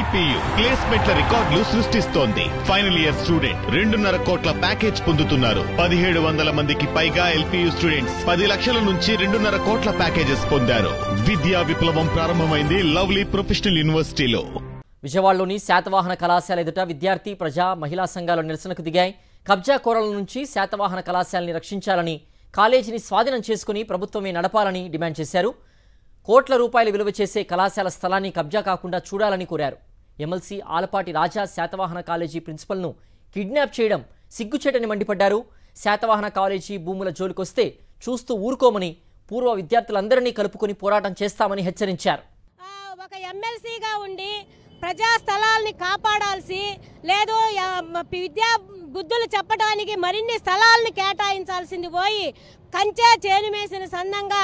LPU ప్లేస్మెంట్ల రికార్డులు సృష్టిస్తోంది. Final year student 2.5 కోట్ల ప్యాకేజ్ పొందుతున్నారు. 1700 మందికి పైగా LPU స్టూడెంట్స్ 10 లక్షల నుంచి 2.5 కోట్ల ప్యాకేజెస్ పొందారు. విద్యా విప్లవం ప్రారంభమైంది లవ్లీ ప్రొఫెషనల్ యూనివర్సిటీలో. విజయవాడలోని శాతవాహన కళాశాల ఎదుట విద్యార్థి ప్రజా మహిళా సంఘాలు నిరసనకు దిగాయి. కబ్జా కోరల నుంచి శాతవాహన కళాశాలని రక్షించాలని, కాలేజీని స్వాధీనం చేసుకుని ప్రభుత్వమే నడపాలని డిమాండ్ చేశారు. కోట్ల రూపాయలు విలువ చేసే కళాశాల స్థలాన్ని కబ్జా కాకుండా చూడాలని కోరారు. ఎమ్మెల్సీ ఆలపాటి రాజా శాతవాహన కాలేజీ ప్రిన్సిపల్ను కిడ్నాప్ చేయడం సిగ్గుచేటని మండిపడ్డారు. శాతవాహన కాలేజీ భూముల జోలికొస్తే చూస్తూ ఊరుకోమని, పూర్వ విద్యార్థులందరినీ కలుపుకొని పోరాటం చేస్తామని హెచ్చరించారు. ఒక ఎమ్మెల్సీగా ఉండి ప్రజా స్థలాల్ని కాపాడాల్సి లేదు, విద్యా బుద్ధులు చెప్పడానికి మరిన్ని స్థలాలను కేటాయించాల్సింది పోయి కంచె చేనుమేసిన సందంగా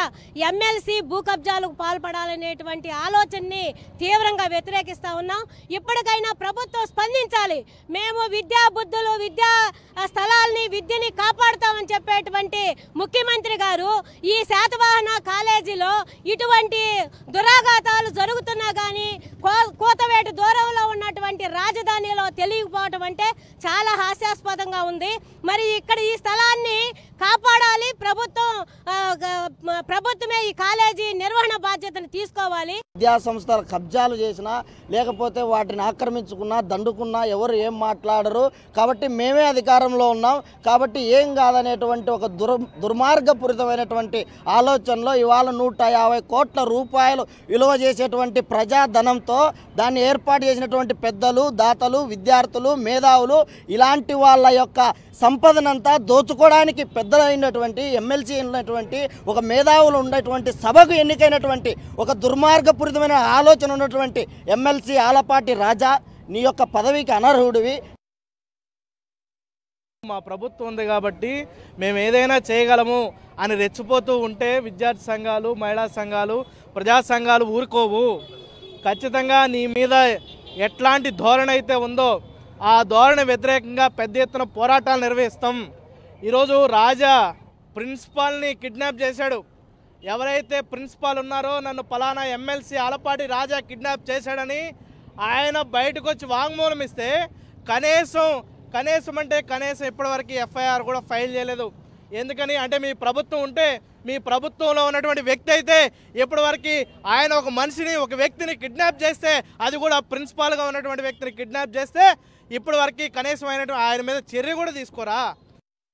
ఎమ్మెల్సీ భూ కబ్జాలకు పాల్పడాలనేటువంటి ఆలోచనని తీవ్రంగా వ్యతిరేకిస్తూ ఉన్నాం. ఇప్పటికైనా ప్రభుత్వం స్పందించాలి. మేము విద్యా బుద్ధులు, విద్యా స్థలాల్ని, విద్యని కాపాడుతామని చెప్పేటువంటి ముఖ్యమంత్రి గారు ఈ శాతవాహన కాలేజీలో ఇటువంటి దురాఘాతాలు జరుగుతున్నా కానీ కూతవేటు దూరంలో ఉన్నటువంటి రాజధానిలో తెలియకపోవటం అంటే చాలా హాస్యాస్పదంగా ఉంది. మరి ఇక్కడ ఈ స్థలాన్ని కాపాడాలి, ప్రభుత్వమే ఈ కాలేజీ నిర్వహణ బాధ్యతను తీసుకోవాలి. విద్యా సంస్థలు కబ్జాలు చేసినా లేకపోతే వాటిని ఆక్రమించుకున్నా దండుకున్నా ఎవరు ఏం మాట్లాడరు. కాబట్టి మేమే అధికారంలో ఉన్నాం కాబట్టి ఏం కాదనేటువంటి ఒక దుర్మార్గపూరితమైనటువంటి ఆలోచనలో ఇవాళ 150 కోట్ల రూపాయలు విలువ చేసేటువంటి ప్రజాధనంతో దాన్ని ఏర్పాటు చేసినటువంటి పెద్దలు, దాతలు, విద్యార్థులు, మేధావులు ఇలాంటి వాళ్ళ యొక్క సంపదనంతా దోచుకోవడానికి పెద్దలైనటువంటి ఎమ్మెల్సీ ఉన్నటువంటి ఒక మేధావులు ఉన్నటువంటి సభకు ఎన్నికైనటువంటి ఒక దుర్మార్గపూరితమైన ఆలోచన ఉన్నటువంటి ఎమ్మెల్సీ ఆలపాటి రాజా, నీ యొక్క పదవికి అనర్హుడివి. మా ప్రభుత్వం ఉంది కాబట్టి మేము ఏదైనా చేయగలము అని రెచ్చిపోతూ ఉంటే విద్యార్థి సంఘాలు, మహిళా సంఘాలు, ప్రజా సంఘాలు ఊరుకోవు. ఖచ్చితంగా నీ మీద ఎట్లాంటి ధోరణి అయితే ఉందో ఆ ధోరణి వ్యతిరేకంగా పెద్ద ఎత్తున పోరాటాలు నిర్వహిస్తాం. ఈరోజు రాజా ప్రిన్సిపాల్ని కిడ్నాప్ చేశాడు. ఎవరైతే ప్రిన్సిపాల్ ఉన్నారో నన్ను పలానా ఎమ్మెల్సీ ఆలపాటి రాజా కిడ్నాప్ చేశాడని ఆయన బయటకు వచ్చి వాంగ్మూలం ఇస్తే కనీసం ఇప్పటివరకు ఎఫ్ఐఆర్ కూడా ఫైల్ చేయలేదు. ఎందుకని అంటే మీ ప్రభుత్వం ఉంటే, మీ ప్రభుత్వంలో ఉన్నటువంటి వ్యక్తి అయితే ఇప్పటివరకు ఆయన ఒక మనిషిని, ఒక వ్యక్తిని కిడ్నాప్ చేస్తే, అది కూడా ప్రిన్సిపాల్గా ఉన్నటువంటి వ్యక్తిని కిడ్నాప్ చేస్తే ఇప్పటివరకు కనీసం ఆయన మీద చర్య కూడా తీసుకోరా?